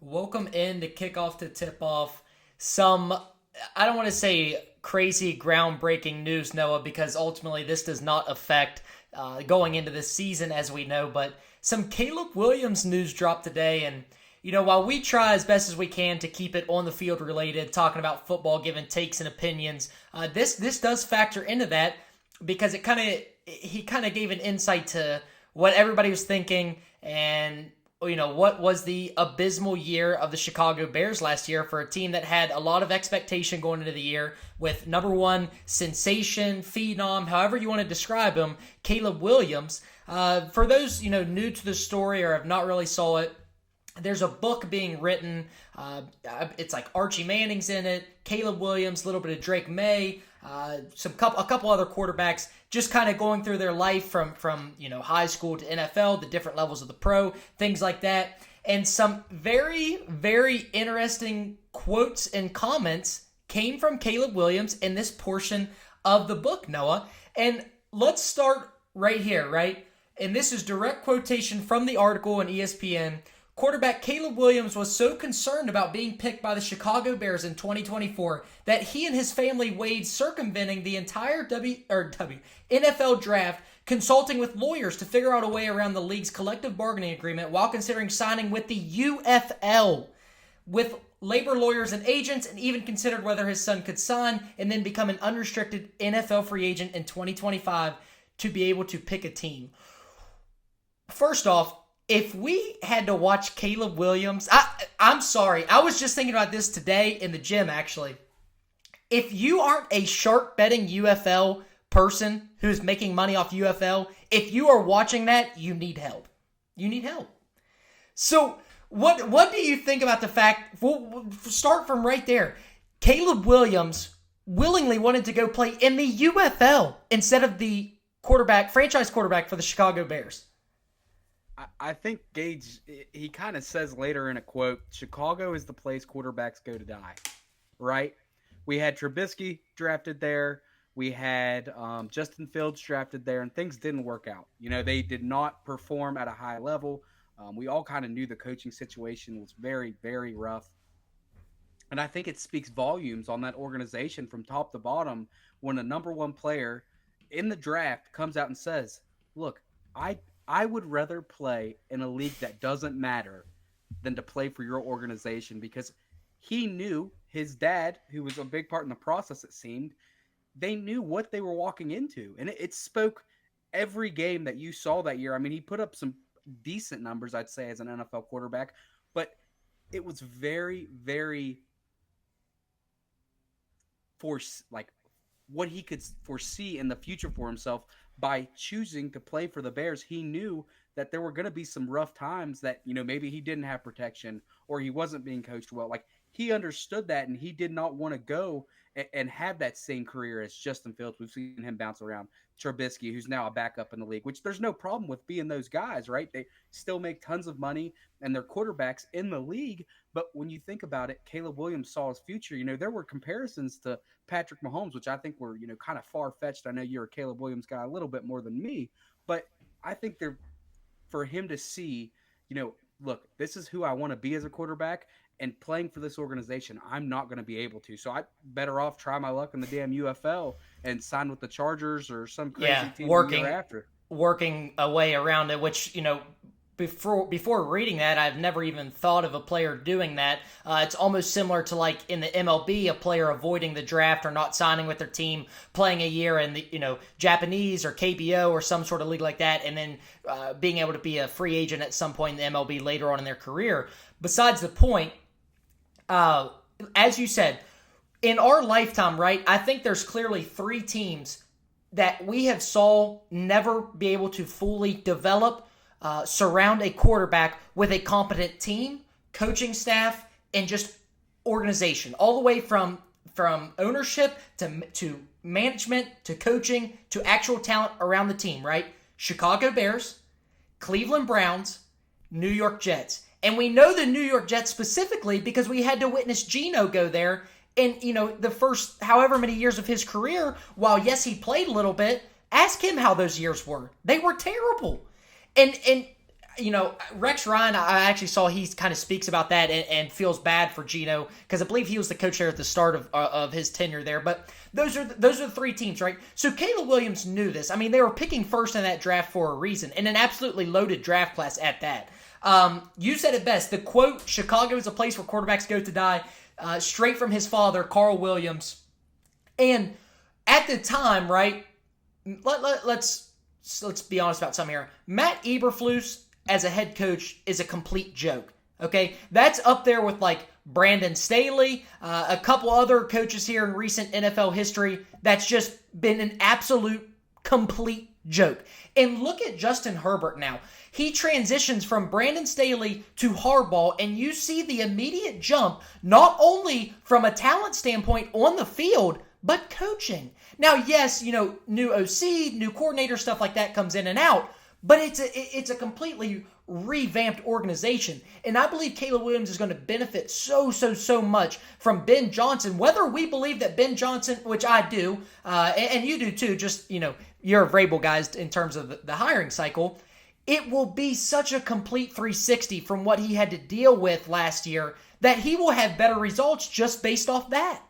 Welcome in to kickoff to tip off some, I don't want to say crazy groundbreaking news, Noah, because ultimately this does not affect going into this season as we know, but some Caleb Williams news dropped today. And, while we try as best as we can to keep it on the field related, talking about football, giving takes and opinions, this does factor into that because he kind of gave an insight to what everybody was thinking and what was the abysmal year of the Chicago Bears last year for a team that had a lot of expectation going into the year with number one sensation, phenom, however you want to describe him, Caleb Williams. For those, new to the story or have not really saw it, there's a book being written. It's like Archie Manning's in it, Caleb Williams, a little bit of Drake May, a couple other quarterbacks, just kind of going through their life from high school to NFL, the different levels of the pro, things like that, and some very, very interesting quotes and comments came from Caleb Williams in this portion of the book, Noah. And let's start right here, right? And this is direct quotation from the article on ESPN. Quarterback Caleb Williams was so concerned about being picked by the Chicago Bears in 2024 that he and his family weighed circumventing the entire NFL draft, consulting with lawyers to figure out a way around the league's collective bargaining agreement while considering signing with the UFL with labor lawyers and agents, and even considered whether his son could sign and then become an unrestricted NFL free agent in 2025 to be able to pick a team. First off, if we had to watch Caleb Williams, I'm sorry. I was just thinking about this today in the gym, actually. If you aren't a sharp betting UFL person who's making money off UFL, if you are watching that, you need help. You need help. So what do you think about the fact, we'll start from right there. Caleb Williams willingly wanted to go play in the UFL instead of the franchise quarterback for the Chicago Bears. I think Gage, he kind of says later in a quote, Chicago is the place quarterbacks go to die, right? We had Trubisky drafted there. We had Justin Fields drafted there, and things didn't work out. They did not perform at a high level. We all kind of knew the coaching situation was very, very rough. And I think it speaks volumes on that organization from top to bottom when a number one player in the draft comes out and says, look, I would rather play in a league that doesn't matter than to play for your organization, because he knew his dad, who was a big part in the process, it seemed, they knew what they were walking into. And it spoke every game that you saw that year. I mean, he put up some decent numbers, I'd say, as an NFL quarterback, but it was very, very what he could foresee in the future for himself. By choosing to play for the Bears, he knew that there were going to be some rough times that, maybe he didn't have protection or he wasn't being coached well. Like, he understood that, and he did not want to go and have that same career as Justin Fields. We've seen him bounce around. Trubisky, who's now a backup in the league, which there's no problem with being those guys, right? They still make tons of money, and they're quarterbacks in the league. But when you think about it, Caleb Williams saw his future. There were comparisons to Patrick Mahomes, which I think were, kind of far-fetched. I know you're a Caleb Williams guy a little bit more than me, but I think for him to see, look, this is who I want to be as a quarterback, and playing for this organization, I'm not going to be able to. So I better off try my luck in the damn UFL and sign with the Chargers or some crazy team the year after. Working a way around it, which, before reading that, I've never even thought of a player doing that. It's almost similar to, like, in the MLB, a player avoiding the draft or not signing with their team, playing a year in the, Japanese or KBO or some sort of league like that, and then being able to be a free agent at some point in the MLB later on in their career. Besides the point, as you said, in our lifetime, right, I think there's clearly three teams that we have saw never be able to fully develop, surround a quarterback with a competent team, coaching staff, and just organization, all the way from ownership to management to coaching to actual talent around the team, right? Chicago Bears, Cleveland Browns, New York Jets. And we know the New York Jets specifically because we had to witness Geno go there in, the first however many years of his career. While, yes, he played a little bit, ask him how those years were. They were terrible. And Rex Ryan, I actually saw he kind of speaks about that and feels bad for Geno because I believe he was the coach there at the start of his tenure there. But those are the three teams, right? So Caleb Williams knew this. I mean, they were picking first in that draft for a reason, and an absolutely loaded draft class at that. You said it best. The quote, "Chicago is a place where quarterbacks go to die," straight from his father, Carl Williams. And at the time, right, let's be honest about something here. Matt Eberflus as a head coach is a complete joke. Okay, that's up there with like Brandon Staley, a couple other coaches here in recent NFL history. That's just been an absolute complete joke. And look at Justin Herbert now. He transitions from Brandon Staley to Harbaugh, and you see the immediate jump, not only from a talent standpoint on the field, but coaching. Now, yes, new OC, new coordinator, stuff like that comes in and out, but it's a completely revamped organization. And I believe Caleb Williams is going to benefit so much from Ben Johnson, whether we believe that Ben Johnson, which I do, and you do too, just, you're a Vrabel guys in terms of the hiring cycle. It will be such a complete 360 from what he had to deal with last year that he will have better results just based off that.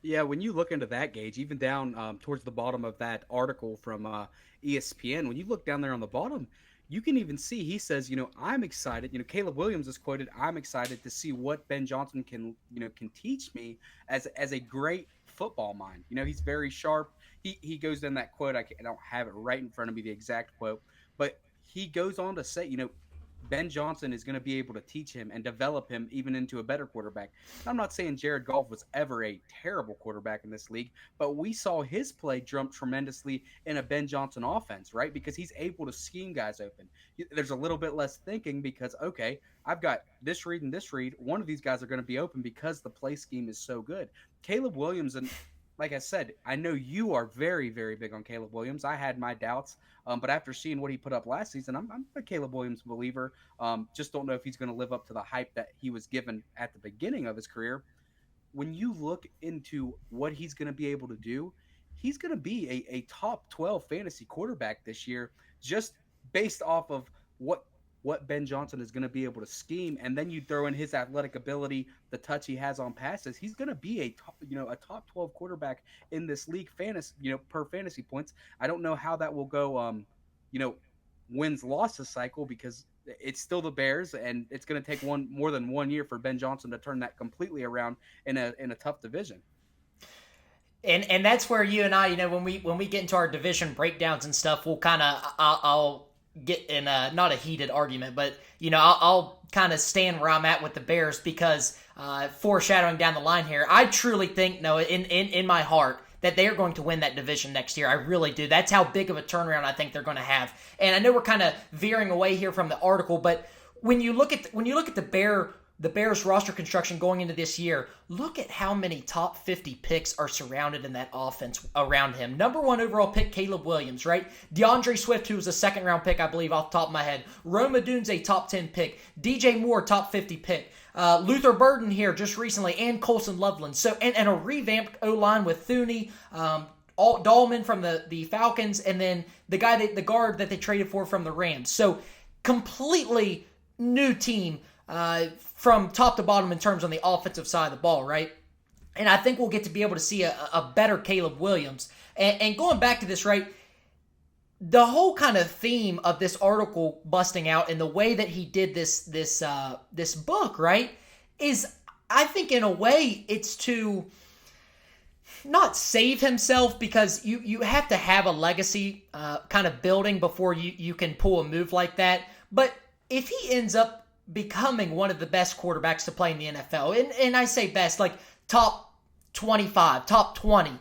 Yeah, when you look into that, Gage, even down towards the bottom of that article from ESPN, when you look down there on the bottom, you can even see he says, I'm excited. Caleb Williams is quoted, "I'm excited to see what Ben Johnson can teach me as a great football mind." He's very sharp. He goes in that quote. I don't have it right in front of me, the exact quote, but he goes on to say, Ben Johnson is going to be able to teach him and develop him even into a better quarterback. I'm not saying Jared Goff was ever a terrible quarterback in this league, but we saw his play jump tremendously in a Ben Johnson offense, right? Because he's able to scheme guys open. There's a little bit less thinking because, okay, I've got this read and this read. One of these guys are going to be open because the play scheme is so good. Caleb Williams, and like I said, I know you are very, very big on Caleb Williams. I had my doubts, but after seeing what he put up last season, I'm a Caleb Williams believer. Just don't know if he's going to live up to the hype that he was given at the beginning of his career. When you look into what he's going to be able to do, he's going to be a top 12 fantasy quarterback this year, just based off of what Ben Johnson is going to be able to scheme, and then you throw in his athletic ability, the touch he has on passes. He's going to be a top 12 quarterback in this league, per fantasy points. I don't know how that will go, wins losses cycle, because it's still the Bears, and it's going to take more than 1 year for Ben Johnson to turn that completely around in a tough division. And that's where you and I, when we get into our division breakdowns and stuff, we'll kind of I'll get in not a heated argument, but I'll kind of stand where I'm at with the Bears, because foreshadowing down the line here, I truly think, no, in my heart, that they are going to win that division next year. I really do. That's how big of a turnaround I think they're going to have. And I know we're kind of veering away here from the article, but when you look at the Bears roster construction going into this year, look at how many top 50 picks are surrounded in that offense around him. Number 1 overall pick, Caleb Williams, right? DeAndre Swift, who was a second-round pick, I believe, off the top of my head. Rome Odunze, top 10 pick. DJ Moore, top 50 pick. Luther Burden here just recently, and Colson Loveland. So, and a revamped O-line with Thuney, Dahlman from the Falcons, and then the guard that they traded for from the Rams. So, completely new team from top to bottom in terms on the offensive side of the ball, right? And I think we'll get to be able to see a better Caleb Williams. And going back to this, right, the whole kind of theme of this article busting out and the way that he did this book, right, is, I think in a way it's to not save himself, because you have to have a legacy kind of building before you can pull a move like that. But if he ends up becoming one of the best quarterbacks to play in the NFL, and I say best, like top 25, top 20,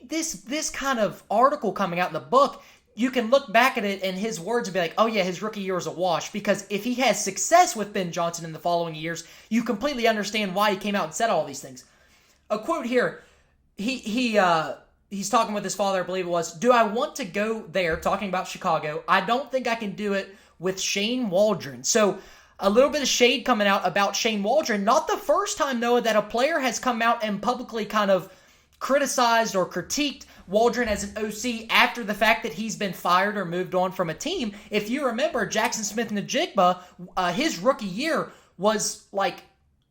this kind of article coming out in the book, you can look back at it and his words and be like, oh yeah, his rookie year was a wash. Because if he has success with Ben Johnson in the following years, you completely understand why he came out and said all these things. A quote here, he's talking with his father, I believe it was, "Do I want to go there?" Talking about Chicago. "I don't think I can do it with Shane Waldron." So a little bit of shade coming out about Shane Waldron. Not the first time, Noah, that a player has come out and publicly kind of criticized or critiqued Waldron as an OC after the fact that he's been fired or moved on from a team. If you remember, Jackson Smith-Njigba, his rookie year was like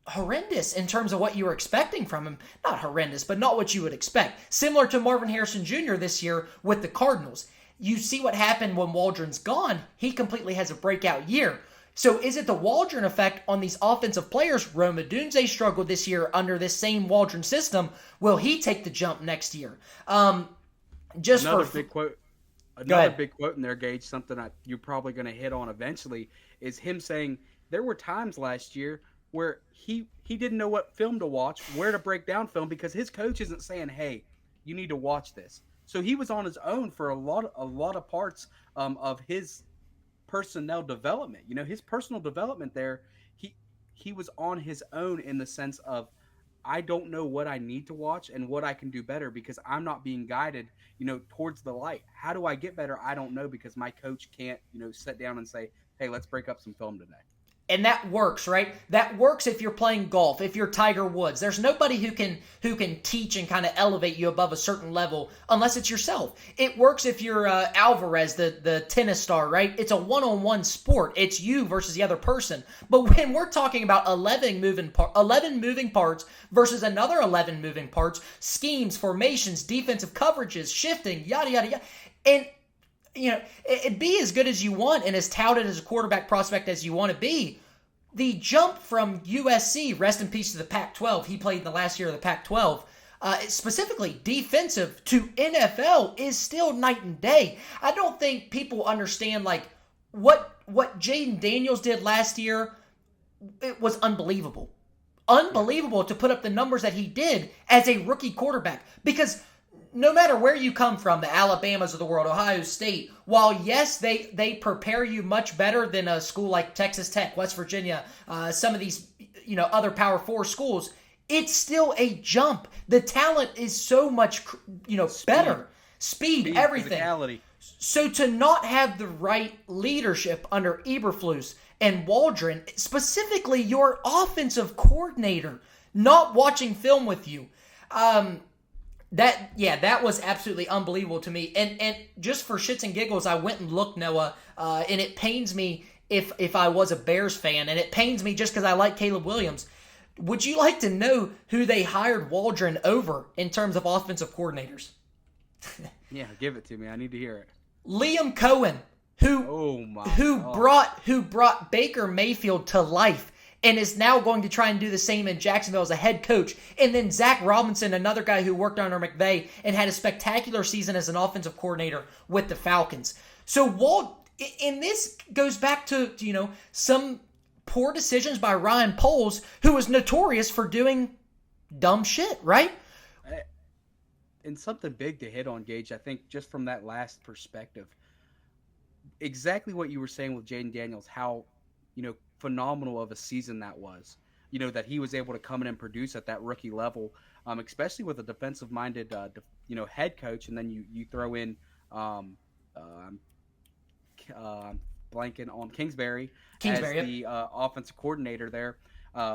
horrendous in terms of what you were expecting from him. Not horrendous, but not what you would expect. Similar to Marvin Harrison Jr. this year with the Cardinals. You see what happened when Waldron's gone. He completely has a breakout year. So is it the Waldron effect on these offensive players? Rome Odunze struggled this year under this same Waldron system. Will he take the jump next year? Another big quote in there, Gage, something you're probably going to hit on eventually, is him saying there were times last year where he didn't know what film to watch, where to break down film, because his coach isn't saying, hey, you need to watch this. So he was on his own for a lot of parts of his personnel development. His personal development there, he was on his own in the sense of, I don't know what I need to watch and what I can do better because I'm not being guided, towards the light. How do I get better? I don't know, because my coach can't, sit down and say, hey, let's break up some film today. And that works, right? That works if you're playing golf, if you're Tiger Woods. There's nobody who can teach and kind of elevate you above a certain level unless it's yourself. It works if you're Alvarez, the tennis star, right? It's a one-on-one sport. It's you versus the other person. But when we're talking about 11 moving parts versus another 11 moving parts, schemes, formations, defensive coverages, shifting, yada, yada, yada. And it'd be as good as you want and as touted as a quarterback prospect as you want to be. The jump from USC, rest in peace to the Pac-12, he played in the last year of the Pac-12, specifically defensive to NFL is still night and day. I don't think people understand what Jaden Daniels did last year. It was unbelievable. Unbelievable to put up the numbers that he did as a rookie quarterback, because no matter where you come from, the Alabamas of the world, Ohio State, while yes, they prepare you much better than a school like Texas Tech, West Virginia, some of these, other Power 4 schools, it's still a jump. The talent is so much, better. Speed, everything. Physicality. So to not have the right leadership under Eberflus and Waldron, specifically your offensive coordinator, not watching film with you, that was absolutely unbelievable to me. And just for shits and giggles, I went and looked, Noah, and it pains me if I was a Bears fan, and it pains me just because I like Caleb Williams. Would you like to know who they hired Waldron over in terms of offensive coordinators? Yeah, give it to me. I need to hear it. Liam Cohen, who brought Baker Mayfield to life, and is now going to try and do the same in Jacksonville as a head coach. And then Zach Robinson, another guy who worked under McVay and had a spectacular season as an offensive coordinator with the Falcons. So and this goes back to, some poor decisions by Ryan Poles, who was notorious for doing dumb shit, right? And something big to hit on, Gage, I think, just from that last perspective. Exactly what you were saying with Jaden Daniels, how, phenomenal of a season that was, that he was able to come in and produce at that rookie level, especially with a defensive-minded, head coach, and then you throw in, blanking on Kingsbury as the offensive coordinator there,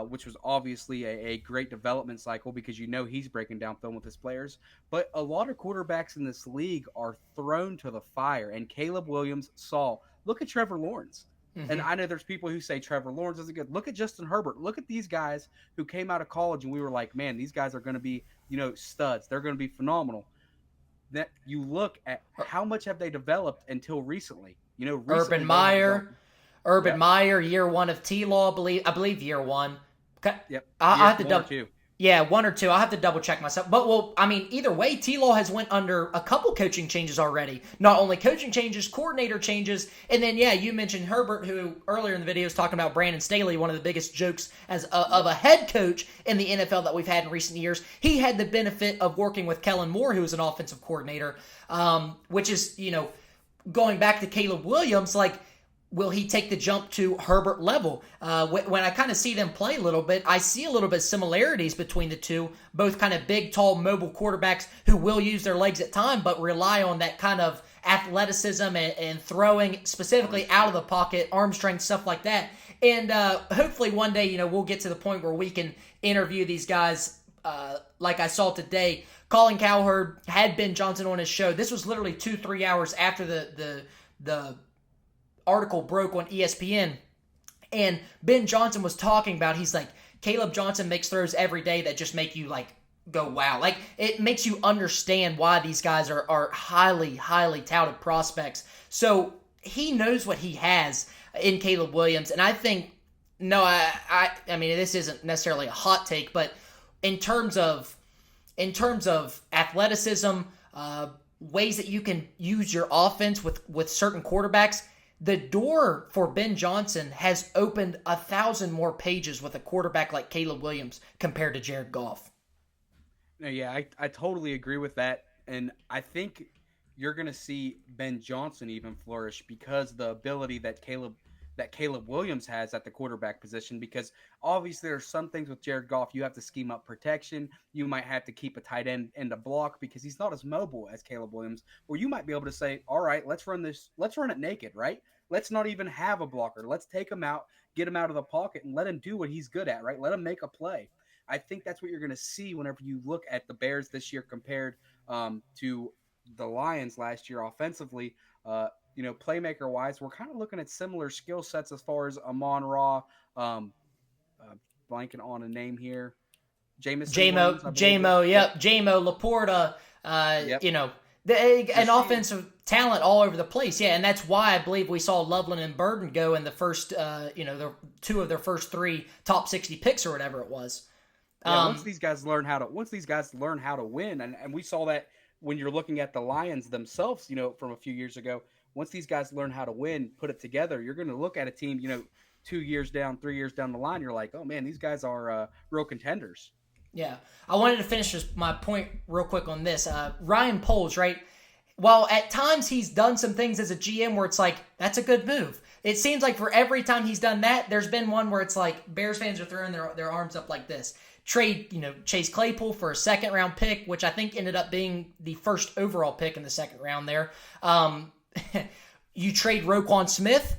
which was obviously a great development cycle because he's breaking down film with his players. But a lot of quarterbacks in this league are thrown to the fire, and Caleb Williams look at Trevor Lawrence. Mm-hmm. And I know there's people who say Trevor Lawrence isn't good. Look at Justin Herbert. Look at these guys who came out of college and we were like, man, these guys are going to be, studs. They're going to be phenomenal. That you look at how much have they developed until recently. Urban Meyer, year one of T-Law, I believe year one. Yep. I have to double. Yeah, one or two. I'll have to double check myself. But, either way, T-Law has went under a couple coaching changes already. Not only coaching changes, coordinator changes. And then, you mentioned Herbert, who earlier in the video was talking about Brandon Staley, one of the biggest jokes of a head coach in the NFL that we've had in recent years. He had the benefit of working with Kellen Moore, who was an offensive coordinator, which is, going back to Caleb Williams, will he take the jump to Herbert level? When I kind of see them play a little bit, I see a little bit of similarities between the two, both kind of big, tall, mobile quarterbacks who will use their legs at time, but rely on that kind of athleticism and throwing specifically out of the pocket, arm strength, stuff like that. And hopefully one day, we'll get to the point where we can interview these guys like I saw today, Colin Cowherd had Ben Johnson on his show. This was literally 2-3 hours after the article broke on ESPN. And Ben Johnson was talking about, he's like, Caleb Johnson makes throws every day that just make you like go wow. Like it makes you understand why these guys are highly, highly touted prospects. So he knows what he has in Caleb Williams. And I think, no, I mean, this isn't necessarily a hot take, but in terms of athleticism, ways that you can use your offense with certain quarterbacks, the door for Ben Johnson has opened 1,000 more pages with a quarterback like Caleb Williams compared to Jared Goff. No, yeah, I totally agree with that. And I think you're going to see Ben Johnson even flourish because the ability that Caleb Williams has at the quarterback position, because obviously there's some things with Jared Goff. You have to scheme up protection. You might have to keep a tight end in the block because he's not as mobile as Caleb Williams, where you might be able to say, all right, let's run it naked, right? Let's not even have a blocker. Let's take him out, get him out of the pocket, and let him do what he's good at, right? Let him make a play. I think that's what you're going to see whenever you look at the Bears this year compared to the Lions last year offensively. Playmaker-wise, we're kind of looking at similar skill sets as far as Amon-Ra, blanking on a name here, Jamo, Laporta, yep. An offensive talent all over the place. Yeah, and that's why I believe we saw Loveland and Burden go in the first, the two of their first 3 top 60 picks or whatever it was. Once these guys learn how to win, and we saw that when you're looking at the Lions themselves, from a few years ago, once these guys learn how to win, put it together, you're going to look at a team, 2 years down, 3 years down the line, you're like, oh man, these guys are real contenders. Yeah. I wanted to finish my point real quick on this. Ryan Poles, right? While at times he's done some things as a GM where it's like, that's a good move. It seems like for every time he's done that, there's been one where it's like Bears fans are throwing their arms up like this. Trade, Chase Claypool for a second-round pick, which I think ended up being the first overall pick in the second round there. You trade Roquan Smith,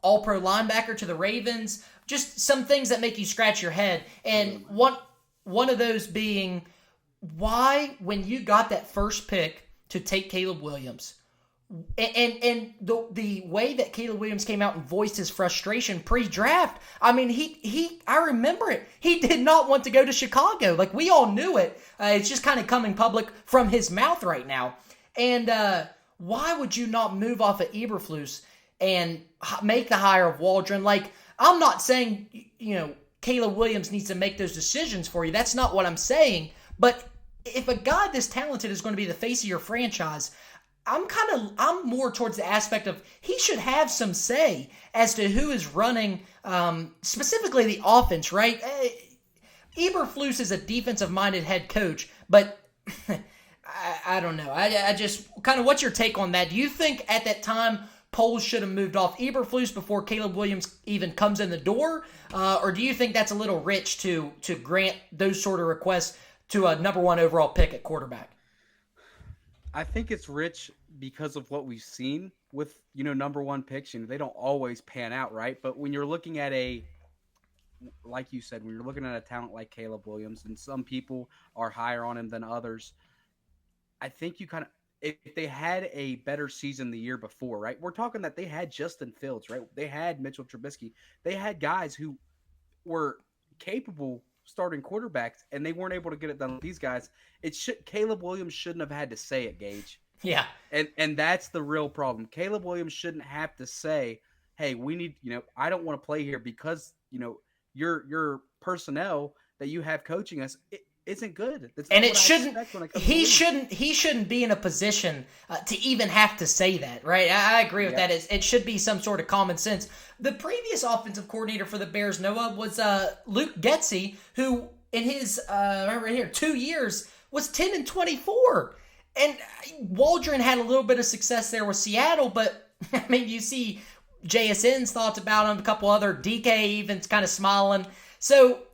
all-pro linebacker to the Ravens. Just some things that make you scratch your head. And one of those being, why, when you got that first pick to take Caleb Williams, and the way that Caleb Williams came out and voiced his frustration pre-draft, I mean, I remember it. He did not want to go to Chicago. Like, we all knew it. It's just kind of coming public from his mouth right now. And why would you not move off of Eberflus and make the hire of Waldron? Like, I'm not saying, Caleb Williams needs to make those decisions for you. That's not what I'm saying. But if a guy this talented is going to be the face of your franchise, I'm more towards the aspect of he should have some say as to who is running, specifically the offense, right? Eberflus is a defensive-minded head coach, but I don't know. I just kind of, what's your take on that? Do you think at that time Poles should have moved off Eberflus before Caleb Williams even comes in the door? Or do you think that's a little rich to grant those sort of requests to a number 1 overall pick at quarterback? I think it's rich because of what we've seen with, number 1 picks. They don't always pan out, right? But when you're looking at like you said, when you're looking at a talent like Caleb Williams, and some people are higher on him than others, I think you kind of, if they had a better season the year before, right? We're talking that they had Justin Fields, right? They had Mitchell Trubisky. They had guys who were capable starting quarterbacks, and they weren't able to get it done with these guys. Caleb Williams shouldn't have had to say it, Gage. Yeah. And that's the real problem. Caleb Williams shouldn't have to say, hey, we need, I don't want to play here because, your personnel that you have coaching us isn't good. And it shouldn't. He shouldn't be in a position to even have to say that, right? I agree with that. It should be some sort of common sense. The previous offensive coordinator for the Bears, Noah, was Luke Getsy, who in his right here 2 years was 10-24, and Waldron had a little bit of success there with Seattle, but I mean, you see JSN's thoughts about him, a couple other DK even's kind of smiling. So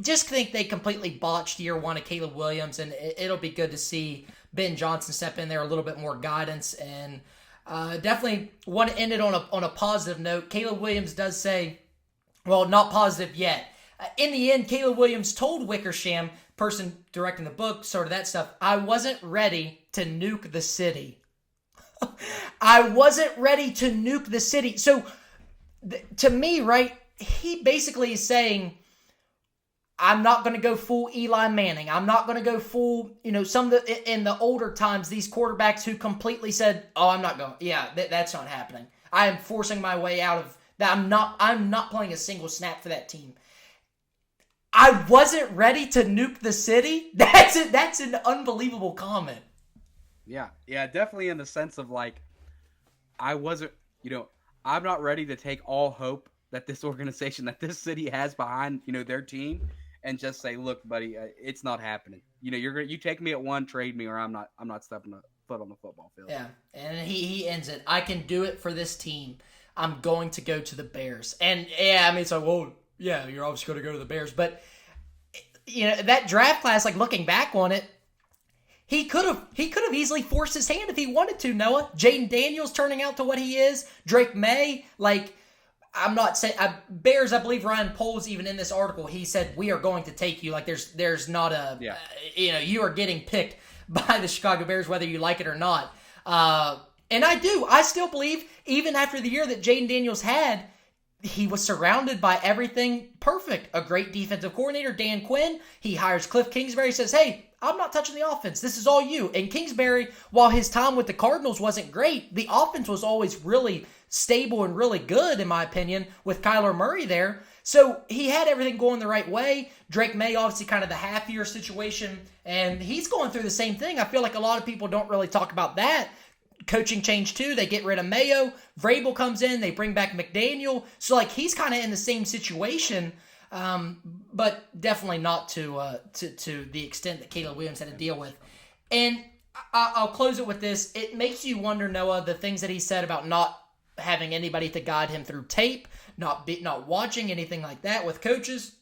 just think they completely botched year 1 of Caleb Williams, and it'll be good to see Ben Johnson step in there, a little bit more guidance, and definitely want to end it on a positive note. Caleb Williams does say, well, not positive yet. In the end, Caleb Williams told Wickersham, person directing the book, sort of that stuff, I wasn't ready to nuke the city. I wasn't ready to nuke the city. So, to me, right, he basically is saying, I'm not going to go full Eli Manning. I'm not going to go full, some of in the older times, these quarterbacks who completely said, oh, I'm not going. Yeah, that's not happening. I am forcing my way out of that. I'm not playing a single snap for that team. I wasn't ready to nuke the city. That's an unbelievable comment. Yeah, definitely in the sense of like, I wasn't, I'm not ready to take all hope that this organization, that this city has behind, their team, and just say, look, buddy, it's not happening. You take me at one, trade me, or I'm not stepping a foot on the football field. Yeah, and he ends it. I can do it for this team. I'm going to go to the Bears, and yeah, I mean, it's like, well, yeah, you're obviously going to go to the Bears, but that draft class, like looking back on it, he could have easily forced his hand if he wanted to. Noah, Jaden Daniels turning out to what he is, Drake May, like. I'm not saying Bears. I believe Ryan Poles even in this article he said we are going to take you. Like there's not a you are getting picked by the Chicago Bears whether you like it or not. And I still believe even after the year that Jaden Daniels had, he was surrounded by everything perfect. A great defensive coordinator, Dan Quinn. He hires Cliff Kingsbury. Says, hey, I'm not touching the offense. This is all you. And Kingsbury, while his time with the Cardinals wasn't great, the offense was always really stable and really good, in my opinion, with Kyler Murray there. So he had everything going the right way. Drake May, obviously kind of the half-year situation, and he's going through the same thing. I feel like a lot of people don't really talk about that. Coaching change too. They get rid of Mayo. Vrabel comes in. They bring back McDaniel. So like he's kind of in the same situation, but definitely not to the extent that Caleb Williams had to deal with. And I'll close it with this. It makes you wonder, Noah, the things that he said about not having anybody to guide him through tape, not watching anything like that with coaches.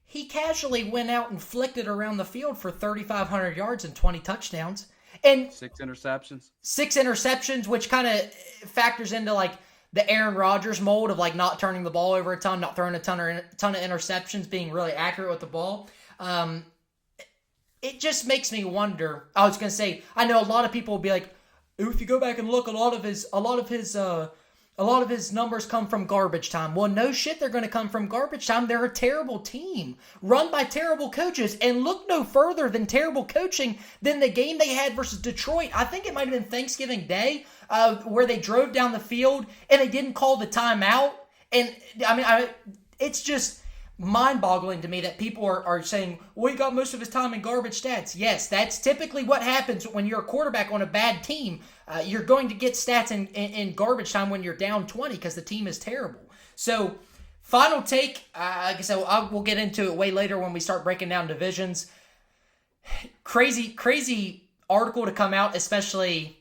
He casually went out and flicked it around the field for 3,500 yards and 20 touchdowns. And 6 interceptions. 6 interceptions, which kind of factors into like the Aaron Rodgers mold of like not turning the ball over a ton, not throwing a ton of interceptions, being really accurate with the ball. It just makes me wonder. I was going to say, I know a lot of people will be like, if you go back and look, a lot of his numbers come from garbage time. Well, no shit, they're going to come from garbage time. They're a terrible team, run by terrible coaches, and look no further than terrible coaching than the game they had versus Detroit. I think it might have been Thanksgiving Day, where they drove down the field and they didn't call the timeout. And I mean, it's just mind-boggling to me that people are saying, well, he got most of his time in garbage stats. Yes, that's typically what happens when you're a quarterback on a bad team. You're going to get stats in garbage time when you're down 20 because the team is terrible. So, final take, like I said, we'll get into it way later when we start breaking down divisions. Crazy article to come out, especially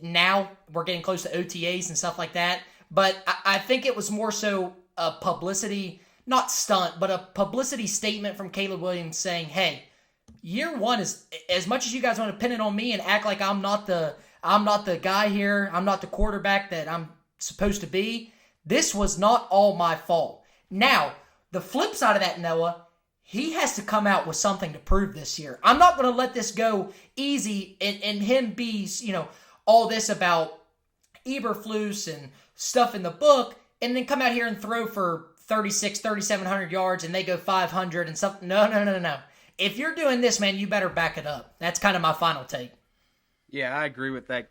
now we're getting close to OTAs and stuff like that. But I think it was more so a publicity, not stunt, but a publicity statement from Caleb Williams saying, hey, year one is, as much as you guys want to pin it on me and act like I'm not the guy here, I'm not the quarterback that I'm supposed to be, this was not all my fault. Now, the flip side of that, Noah, he has to come out with something to prove this year. I'm not going to let this go easy and him be, all this about Eberflus and stuff in the book and then come out here and throw for 3,700 yards and they go 500 and something. No. If you're doing this, man, you better back it up. That's kind of my final take. Yeah, I agree with that.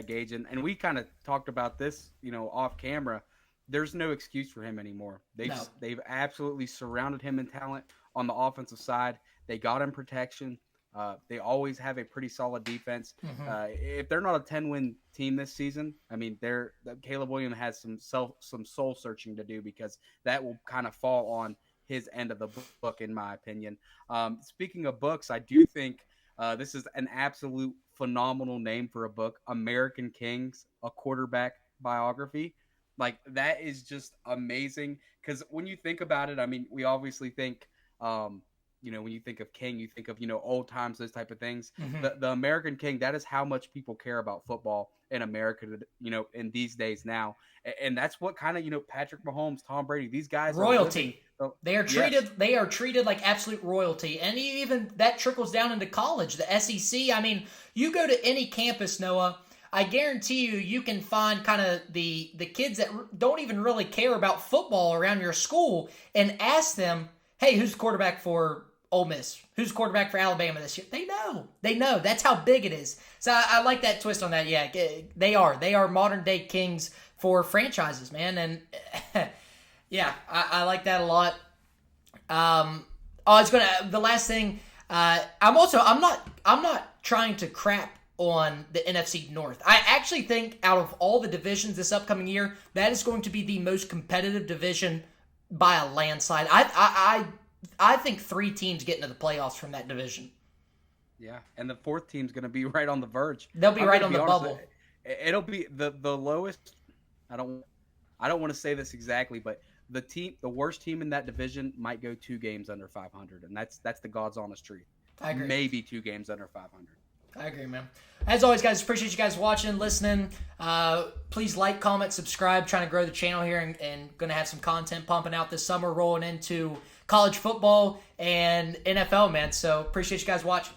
Gage. And we kind of talked about this, off camera. There's no excuse for him anymore. They've absolutely surrounded him in talent on the offensive side. They got him protection. They always have a pretty solid defense. Mm-hmm. If they're not a 10-win team this season, I mean, Caleb Williams has some soul searching to do because that will kind of fall on his end of the book, in my opinion. Speaking of books, I do think this is an absolute phenomenal name for a book, American Kings, a quarterback biography. Like, that is just amazing because when you think about it, I mean, we obviously think when you think of King, you think of, old times, those type of things. Mm-hmm. The American King, that is how much people care about football in America, in these days now. And that's what kind of, Patrick Mahomes, Tom Brady, these guys royalty. Oh, They are treated. yes. They are treated like absolute royalty, and even that trickles down into college. The SEC. I mean, you go to any campus, Noah. I guarantee you can find kind of the kids that don't even really care about football around your school, and ask them, "Hey, who's the quarterback for Ole Miss? Who's the quarterback for Alabama this year?" They know. They know. That's how big it is. So I like that twist on that. Yeah, they are. They are modern day kings for franchises, man, and. Yeah, I like that a lot. The last thing. I'm not trying to crap on the NFC North. I actually think out of all the divisions this upcoming year, that is going to be the most competitive division by a landslide. I think 3 teams get into the playoffs from that division. Yeah, and the 4th team's going to be right on the verge. They'll be right on the bubble. It'll be the lowest. I don't want to say this exactly, but the worst team in that division might go 2 games under 500, and that's the God's honest truth. I agree. Maybe 2 games under 500. I agree, man. As always, guys, appreciate you guys watching, listening. Please like, comment, subscribe. Trying to grow the channel here and going to have some content pumping out this summer, rolling into college football and NFL, man. So appreciate you guys watching.